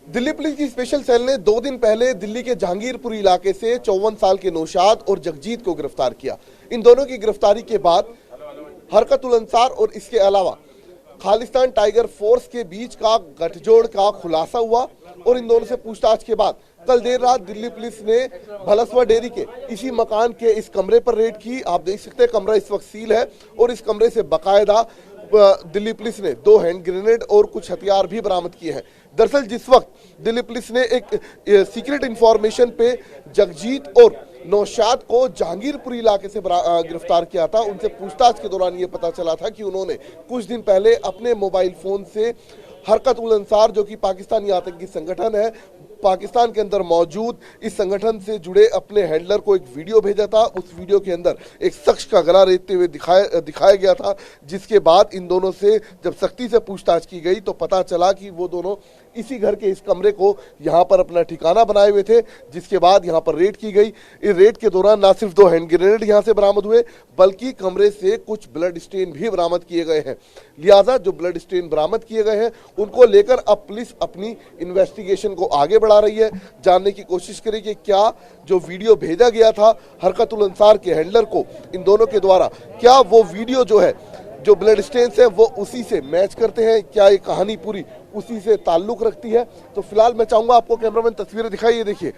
Delhi police की special cell ने 2 दिन पहले दिल्ली के जहांगीरपुर इलाके से 54 साल के नौशाद और जगजीत को गिरफ्तार किया। इन दोनों की गिरफ्तारी के बाद हरकतुल अंसार और इसके अलावा खालिस्तान टाइगर फोर्स के बीच का गठजोड़ का खुलासा हुआ और इन दोनों से पूछताछ के बाद कल देर रात दिल्ली पुलिस ने भलसवा डेयरी के इसी मकान के इस कमरे पर रेड की। आप देख सकते हैं कमरा इस वक्त सील है और इस कमरे से बाकायदा दिल्ली पुलिस ने 2 हैंड ग्रेनेड और कुछ हथियार भी बरामद किए हैं। दरअसल जिस वक्त दिल्ली पुलिस ने एक सीक्रेट इंफॉर्मेशन पे जगजीत और नौशाद को जहांगीरपुर इलाके से गिरफ्तार किया था, उनसे पूछताछ के दौरान ये पता चला था कि उन्होंने कुछ दिन पहले अपने मोबाइल फोन से हरकतुल अंसार जो कि पाकिस्तानी आतंकी संगठन है, पाकिस्तान के अंदर मौजूद इस संगठन से जुड़े अपने हैंडलर को एक वीडियो भेजा था। उस वीडियो के अंदर एक शख्स का गला रेतते हुए दिखाया गया था, जिसके बाद इन दोनों से जब सख्ती से पूछताछ की गई तो पता चला कि वो दोनों इसी घर के इस कमरे को यहाँ पर अपना ठिकाना बनाए हुए थे, जिसके बाद यहाँ पर रेड की गई। इस रेड के दौरान न सिर्फ 2 हैंड ग्रेनेड यहाँ से बरामद हुए बल्कि कमरे से कुछ ब्लड स्टेन भी बरामद किए गए हैं। लिहाजा जो ब्लड स्टेन बरामद किए गए हैं उनको लेकर अब पुलिस अपनी इन्वेस्टिगेशन को आगे बढ़ा रही है, जानने की कोशिश करेगी कि क्या जो वीडियो भेजा गया था हरकतुल अंसार के हैंडलर को इन दोनों के द्वारा, क्या वो वीडियो जो है जो ब्लड स्टेन्स है वो उसी से मैच करते हैं, क्या ये कहानी पूरी उसी से ताल्लुक रखती है। तो फिलहाल मैं चाहूंगा आपको कैमरामैन तस्वीरें दिखाइए। देखिए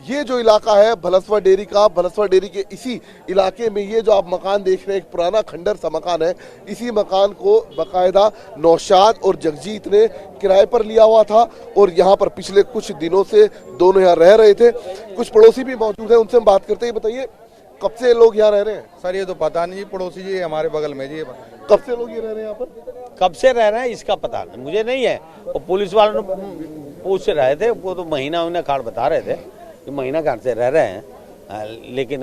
ये जो इलाका है भलसवा डेयरी का, भलसवा डेयरी के इसी इलाके में ये जो आप मकान देख रहे हैं एक पुराना खंडर सा मकान है। इसी मकान को बाकायदा नौशाद और जगजीत ने किराए पर लिया हुआ था और यहाँ पर पिछले कुछ दिनों से दोनों यहाँ रह रहे थे। कुछ पड़ोसी भी मौजूद हैं, उनसे हम बात करते हैं। बताइए कब से लोग यहाँ रह रहे हैं? सर ये तो पता नहीं, पड़ोसी जी हमारे बगल में जी। कब से लोग ये रह रहे हैं यहाँ पर? कब से रह रहे हैं इसका पता नहीं, मुझे नहीं है। और पुलिस वालों ने पूछ रहे थे, वो तो महीना उन्हें कार्ड बता रहे थे कि महीना कार्ड से रह रहे हैं, लेकिन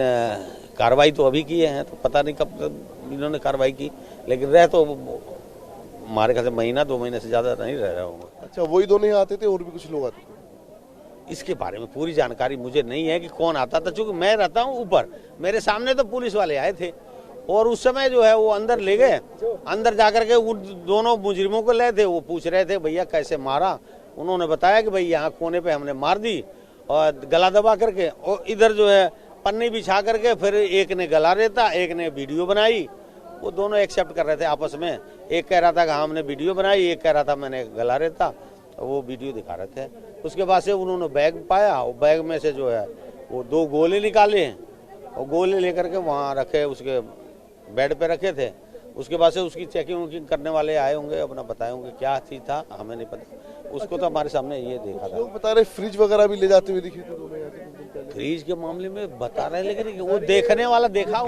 कार्रवाई तो अभी किए हैं, तो पता नहीं कब इन्होंने कार्रवाई की। लेकिन रह तो हमारे ख्याल से महीना 2 महीने से ज्यादा नहीं रह रहा होगा। अच्छा, वही दोनों यहाँ आते थे और भी कुछ लोग आते थे? इसके बारे में पूरी जानकारी मुझे नहीं है कि कौन आता था, चूंकि मैं रहता हूँ ऊपर, मेरे सामने तो पुलिस वाले आए थे और उस समय जो है वो अंदर ले गए। अंदर जाकर के उन दोनों मुजरिमों को ले थे, वो पूछ रहे थे भैया कैसे मारा। उन्होंने बताया कि भाई यहाँ कोने पे हमने मार दी और गला दबा करके, और इधर जो है पन्नी बिछा करके फिर एक ने गला रेता, एक ने वीडियो बनाई। वो दोनों एक्सेप्ट कर रहे थे आपस में। एक कह रहा था कि हमने वीडियो बनाई, एक कह रहा था मैंने गला रेता, वो वीडियो दिखा रहे थे। उसके बाद से उन्होंने बैग पाया और बैग में से जो है वो 2 गोले निकाले और गोले लेकर के वहाँ रखे, उसके बेड पे रखे थे। उसके बाद से उसकी चेकिंग करने वाले आए होंगे, अपना बताए होंगे क्या चीज था, हमें नहीं पता। उसको तो हमारे सामने ये देखा था। लोग बता रहे फ्रिज वगैरह भी ले जाते हुए दिखे थे। फ्रिज के मामले में बता रहे, लेकिन वो देखने वाला देखा।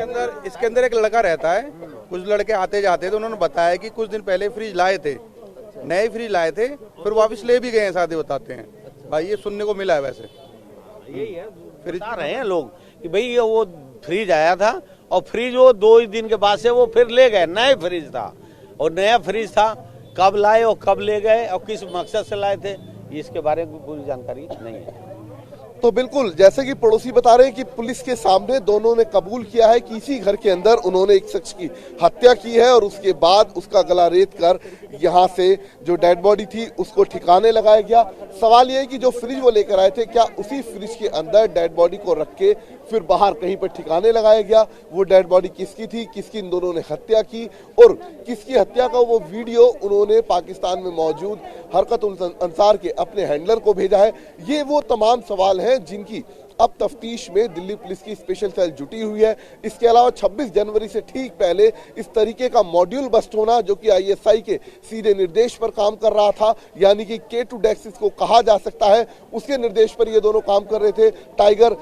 इसके अंदर एक लड़का रहता है, कुछ लड़के आते जाते तो उन्होंने बताया कि कुछ दिन पहले फ्रिज लाए थे, नए फ्रिज लाए थे, फिर वापस ले भी गए हैं, साथ बताते हैं भाई, ये सुनने को मिला है। वैसे यही है, फिर बता रहे हैं लोग कि भाई ये वो फ्रिज आया था और फ्रिज वो 2 दिन के बाद से वो फिर ले गए। नए फ्रिज था और नया फ्रिज था, कब लाए और कब ले गए और किस मकसद से लाए थे, इसके बारे में पूरी जानकारी नहीं है। तो बिल्कुल जैसे कि पड़ोसी बता रहे हैं कि पुलिस के सामने दोनों ने कबूल किया है कि इसी घर के अंदर उन्होंने एक शख्स की हत्या की है और उसके बाद उसका गला रेत कर यहाँ से जो डेड बॉडी थी उसको ठिकाने लगाया गया। सवाल यह है कि जो फ्रिज वो लेकर आए थे, क्या उसी फ्रिज के अंदर डेड बॉडी को रख के फिर बाहर कहीं पर ठिकाने लगाया गया? वो डेड बॉडी किसकी थी, किसकी इन दोनों ने हत्या की और किसकी हत्या का वो वीडियो उन्होंने पाकिस्तान में मौजूद हरकतुल अंसार के अपने हैंडलर को भेजा है? ये वो तमाम सवाल हैं जिनकी अब तफ्तीश में दिल्ली पुलिस की स्पेशल सेल जुटी हुई है। इसके अलावा 26 जनवरी से ठीक पहले इस तरीके का मॉड्यूल बस्ट होना, जो कि आईएसआई के सीधे निर्देश पर काम कर रहा था, यानी कि K2 डेक्सिस को कहा जा सकता है, उसके निर्देश पर ये दोनों काम कर रहे थे। टाइगर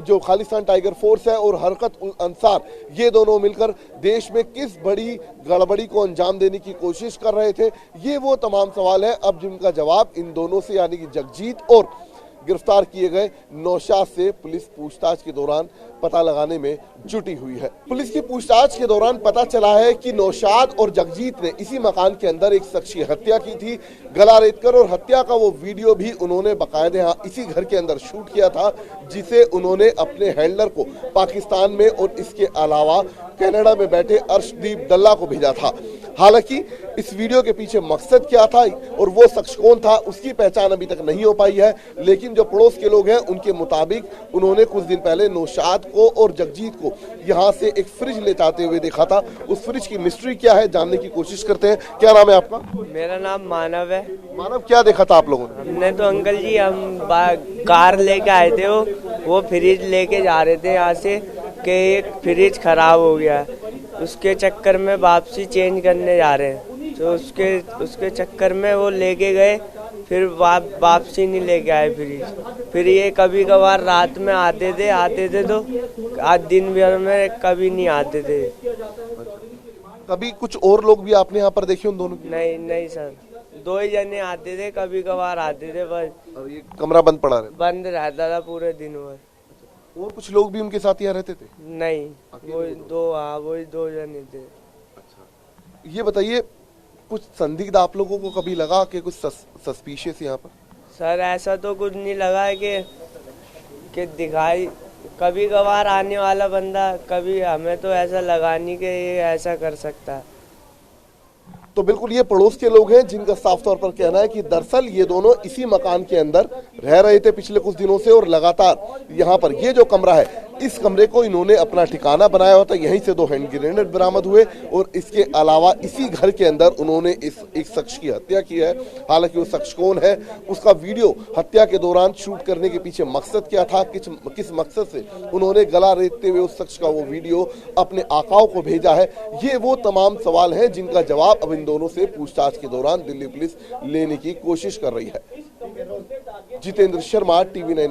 जो खालिस्तान टाइगर फोर्स है और हरकत अंसार, ये दोनों मिलकर देश में किस बड़ी गड़बड़ी को अंजाम देने की कोशिश कर रहे थे। ये वो तमाम सवाल है अब जिनका जवाब इन दोनों से, यानी कि जगजीत और गिरफ्तार किए गए नौशाद से पुलिस पूछताछ के दौरान पता लगाने में जुटी हुई है। पुलिस की पूछताछ के दौरान पता चला है कि नौशाद और जगजीत ने इसी मकान के अंदर एक शख्स की हत्या की थी, गला रेतकर, और हत्या का वो वीडियो भी उन्होंने बाकायदे इसी घर के अंदर शूट किया था, जिसे उन्होंने अपने हैंडलर को पाकिस्तान में और इसके अलावा कनाडा में बैठे अर्शदीप डल्ला को भेजा था। हालांकि इस वीडियो के पीछे मकसद क्या था और वो शख्स कौन था, उसकी पहचान अभी तक नहीं हो पाई है। लेकिन जो पड़ोस के लोग हैं उनके मुताबिक उन्होंने कुछ दिन पहले नौशाद को और जगजीत को यहाँ से एक फ्रिज ले जाते हुए देखा था। उस फ्रिज की मिस्ट्री क्या है जानने की कोशिश करते हैं। क्या नाम है आपका? मेरा नाम मानव है। मानव, क्या देखा था आप लोगों ने? हमने तो अंकल जी हम कार लेके आए थे, वो फ्रिज लेके जा रहे थे यहाँ से कि एक फ्रिज खराब हो गया, उसके चक्कर में वापसी चेंज करने जा रहे हैं। तो उसके चक्कर में वो लेके गए, फिर वापसी नहीं लेके आए फ्रिज। फिर ये कभी कभार रात में आते थे तो आज दिन भर में कभी नहीं आते थे। कभी कुछ और लोग भी आपने यहाँ पर देखे उन दोनों? नहीं सर, 2 ही जने आते थे, कभी कभार आते थे बस। और ये कमरा बंद पड़ा रहता? बंद रहता था पूरे दिन भर। और कुछ लोग भी उनके साथ यहाँ रहते थे? नहीं, वही 2 जने थे। ये बताइए, कुछ संदिग्ध आप लोगों को कभी लगा कि कुछ सस्पिशियस यहाँ पर? सर ऐसा तो कुछ नहीं लगा है कि दिखाई कभी कभार आने वाला बंदा, कभी हमें तो ऐसा लगा नहीं कि ये ऐसा कर सकता है। तो बिल्कुल ये पड़ोस के लोग हैं जिनका साफ तौर पर कहना है कि दरअसल ये दोनों इसी मकान के अंदर रह रहे थे पिछले कुछ दिनों से और लगातार यहाँ पर ये जो कमरा है इस कमरे को इन्होंने अपना ठिकाना बनाया होता। यहीं से 2 हैंड ग्रेनेड बरामद हुए और इसके अलावा इसी घर के अंदर उन्होंने इस एक शख्स की हत्या की है। हालांकि वो शख्स कौन है, उसका वीडियो हत्या के दौरान शूट करने के पीछे मकसद क्या था, किस मकसद से उन्होंने गला रेतते हुए उस शख्स का वो वीडियो अपने आकाओं को भेजा है, ये वो तमाम सवाल हैं जिनका जवाब अब इन दोनों से पूछताछ के दौरान दिल्ली पुलिस लेने की कोशिश कर रही है। जितेंद्र शर्मा, TV9।